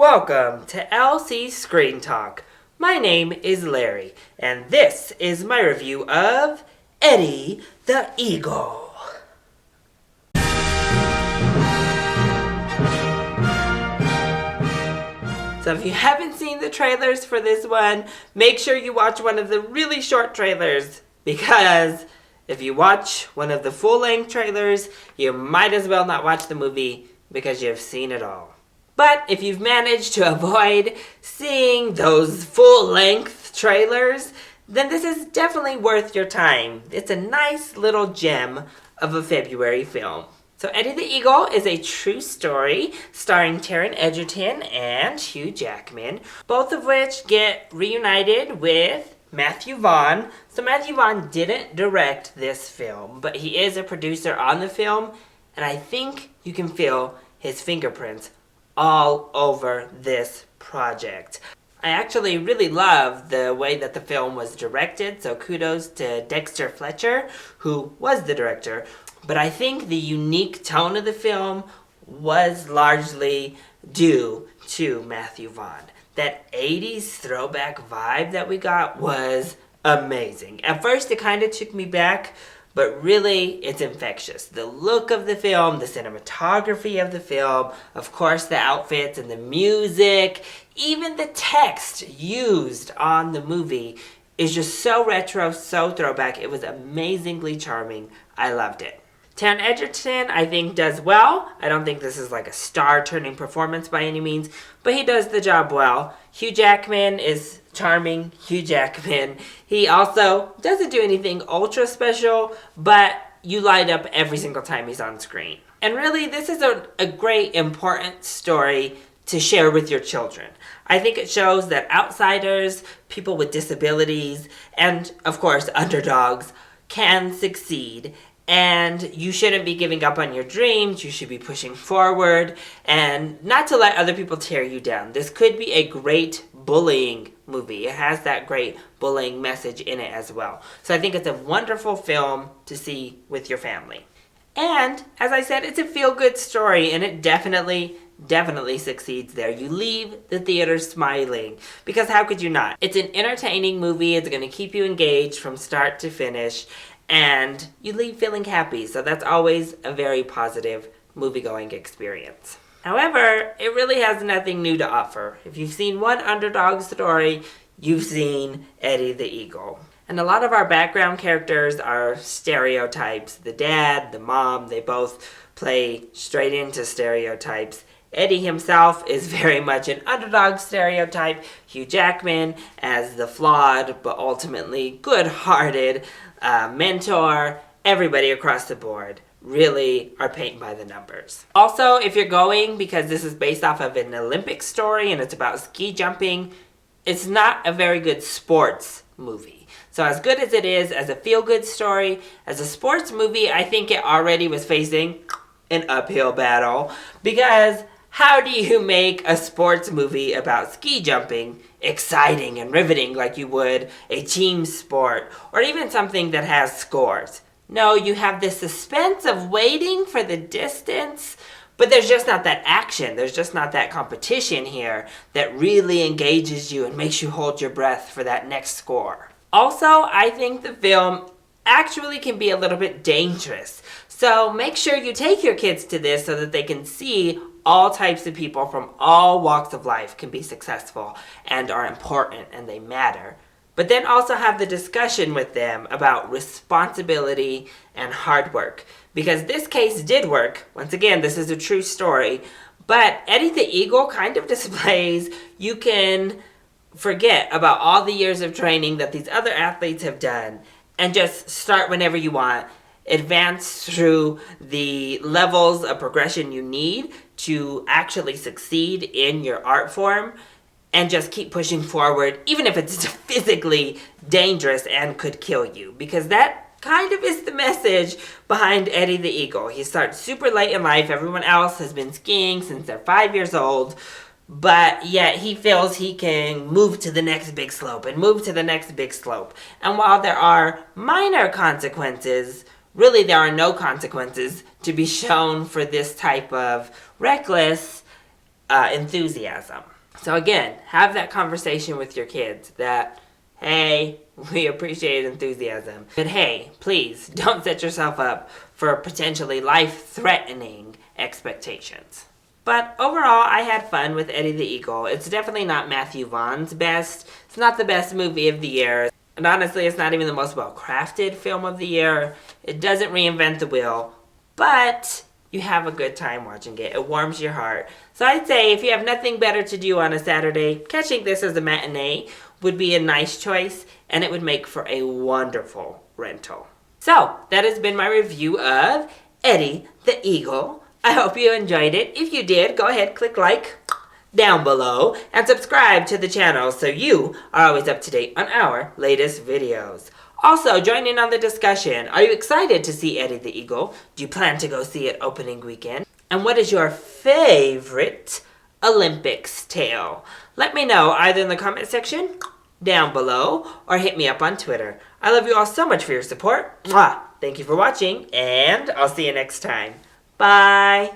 Welcome to LC Screen Talk. My name is Larry, and this is my review of Eddie the Eagle. So if you haven't seen the trailers for this one, make sure you watch one of the really short trailers, because if you watch one of the full-length trailers, you might as well not watch the movie because you've seen it all. But if you've managed to avoid seeing those full-length trailers, then this is definitely worth your time. It's a nice little gem of a February film. So Eddie the Eagle is a true story starring Taron Egerton and Hugh Jackman, both of which get reunited with Matthew Vaughn. So Matthew Vaughn didn't direct this film, but he is a producer on the film, and I think you can feel his fingerprints all over this project. I actually really love the way that the film was directed, so kudos to Dexter Fletcher, who was the director. But I think the unique tone of the film was largely due to Matthew Vaughn. That 80s throwback vibe that we got was amazing. At first it kind of took me back, but really, it's infectious. The look of the film, the cinematography of the film, of course the outfits and the music, even the text used on the movie is just so retro, so throwback. It was amazingly charming. I loved it. Taron Egerton, I think, does well. I don't think this is like a star-turning performance by any means, but he does the job well. Hugh Jackman is charming. Hugh Jackman. He also doesn't do anything ultra special, but you light up every single time he's on screen. And really, this is a great, important story to share with your children. I think it shows that outsiders, people with disabilities, and of course, underdogs can succeed. And you shouldn't be giving up on your dreams. You should be pushing forward and not to let other people tear you down. This could be a great bullying movie. It has that great bullying message in it as well. So I think it's a wonderful film to see with your family. And as I said, it's a feel-good story, and it definitely succeeds there. You leave the theater smiling, because how could you not? It's an entertaining movie. It's going to keep you engaged from start to finish. And you leave feeling happy, so that's always a very positive movie-going experience. However, it really has nothing new to offer. If you've seen one underdog story, you've seen Eddie the Eagle. And a lot of our background characters are stereotypes. The dad, the mom, they both play straight into stereotypes. Eddie himself is very much an underdog stereotype. Hugh Jackman as the flawed but ultimately good-hearted mentor. Everybody across the board really are painted by the numbers. Also, if you're going, because this is based off of an Olympic story and it's about ski jumping, it's not a very good sports movie. So as good as it is as a feel-good story, as a sports movie, I think it already was facing an uphill battle, because how do you make a sports movie about ski jumping exciting and riveting like you would a team sport or even something that has scores? No, you have this suspense of waiting for the distance, but there's just not that action. There's just not that competition here that really engages you and makes you hold your breath for that next score. Also, I think the film actually can be a little bit dangerous. So make sure you take your kids to this so that they can see all types of people from all walks of life can be successful and are important and they matter. But then also have the discussion with them about responsibility and hard work. Because this case did work. Once again, this is a true story. But Eddie the Eagle kind of displays you can forget about all the years of training that these other athletes have done and just start whenever you want. Advance through the levels of progression you need to actually succeed in your art form, and just keep pushing forward, even if it's physically dangerous and could kill you. Because that kind of is the message behind Eddie the Eagle. He starts super late in life. Everyone else has been skiing since they're 5 years old. But yet he feels he can move to the next big slope and move to the next big slope. And while there are minor consequences, really there are no consequences to be shown for this type of reckless enthusiasm. So again, have that conversation with your kids that, hey, we appreciate enthusiasm, but hey, please don't set yourself up for potentially life-threatening expectations. But overall, I had fun with Eddie the Eagle. It's definitely not Matthew Vaughn's best. It's not the best movie of the year. And honestly, it's not even the most well-crafted film of the year. It doesn't reinvent the wheel, but you have a good time watching it. It warms your heart. So I'd say if you have nothing better to do on a Saturday, catching this as a matinee would be a nice choice, and it would make for a wonderful rental. So that has been my review of Eddie the Eagle. I hope you enjoyed it. If you did, go ahead, click like down below and subscribe to the channel so you are always up to date on our latest videos. Also, join in on the discussion. Are you excited to see Eddie the Eagle? Do you plan to go see it opening weekend? And what is your favorite Olympics tale? Let me know either in the comment section down below or hit me up on Twitter. I love you all so much for your support. Mwah! Thank you for watching, and I'll see you next time. Bye!